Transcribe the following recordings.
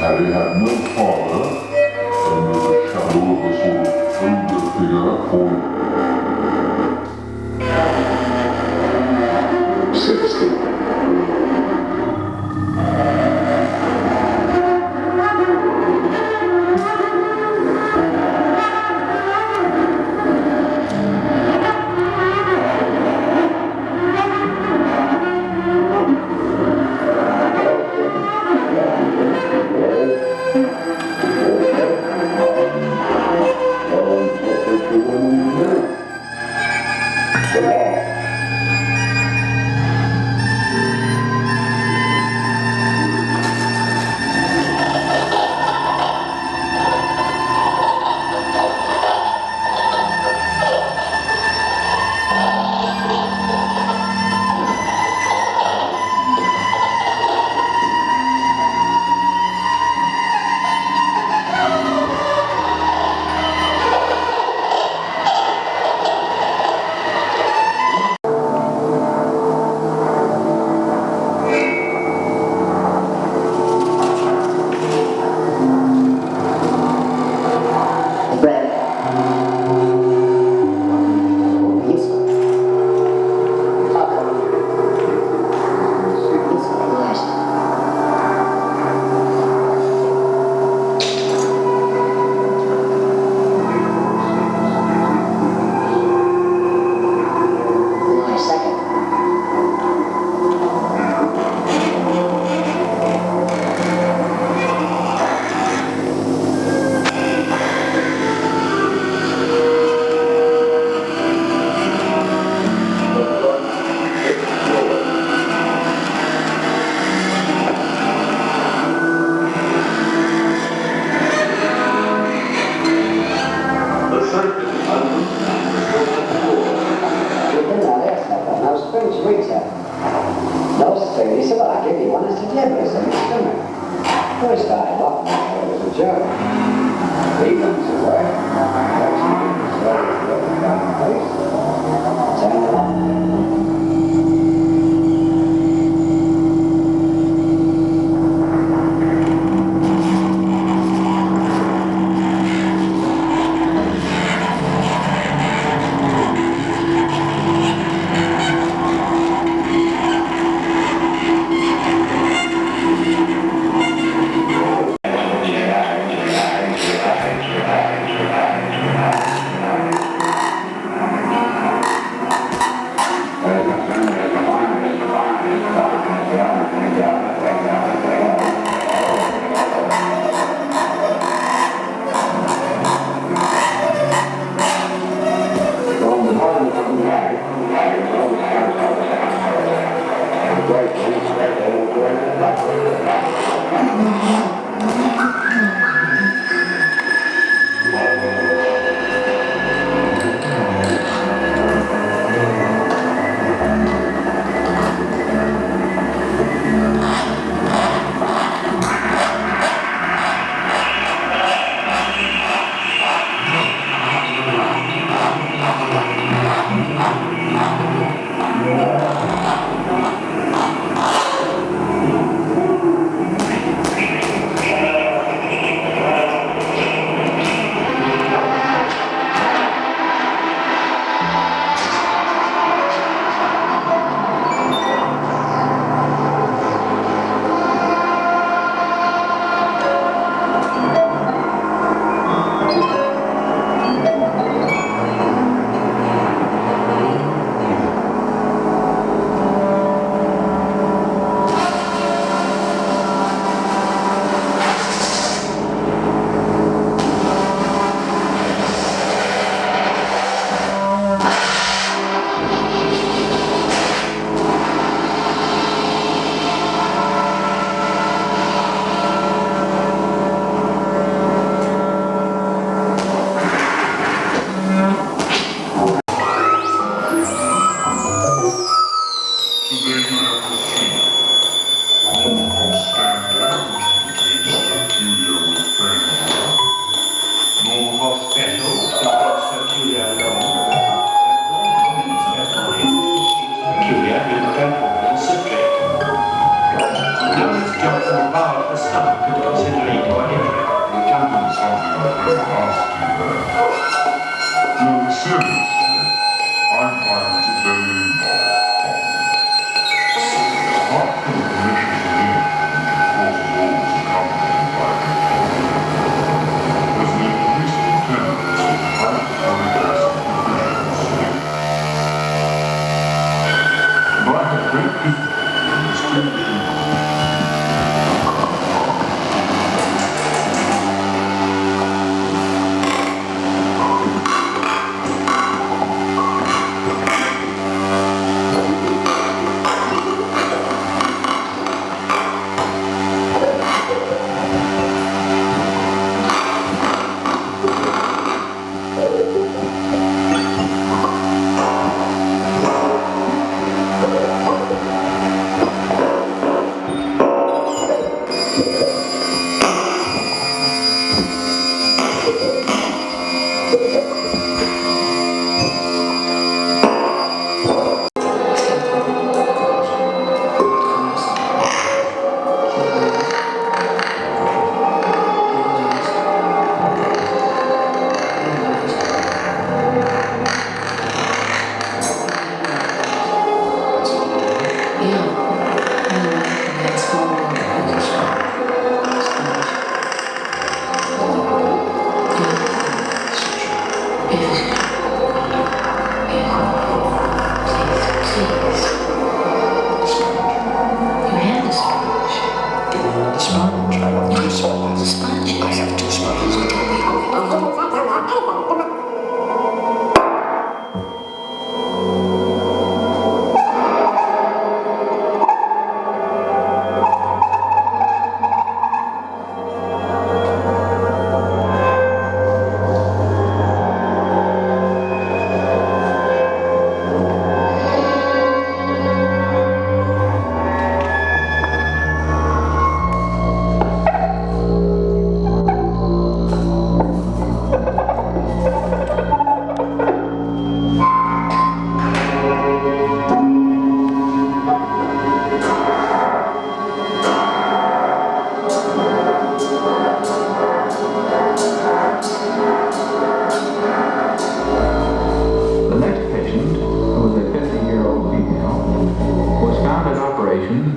Harry had no father, and was a shadow of a sort of older figure called 60.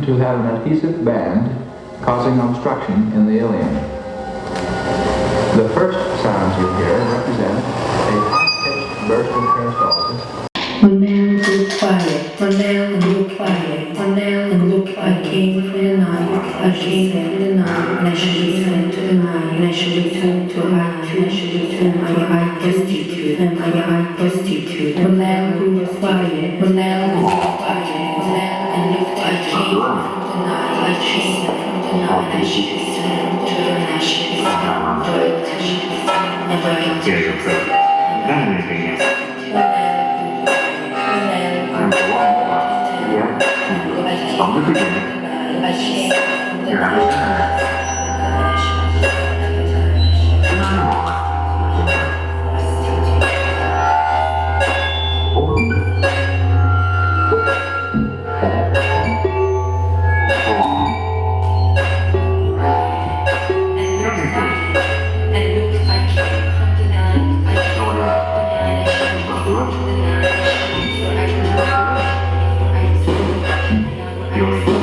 To have an adhesive band causing obstruction in the ileum. The first sounds you hear represent a high-pitched burst of peristalsis. One man grew quiet, one man grew quiet, one man grew quiet. I came for the night, I came for the night, and I should return to the night, and I should return to my and I should return my high prostitute, and my high prostitute. One man grew quiet, one man grew quiet, one man grew quiet. I came from the night, I came from the night, and I should return to the night, I should return to the night, and I should return to the night. From the beginning, you understand. You're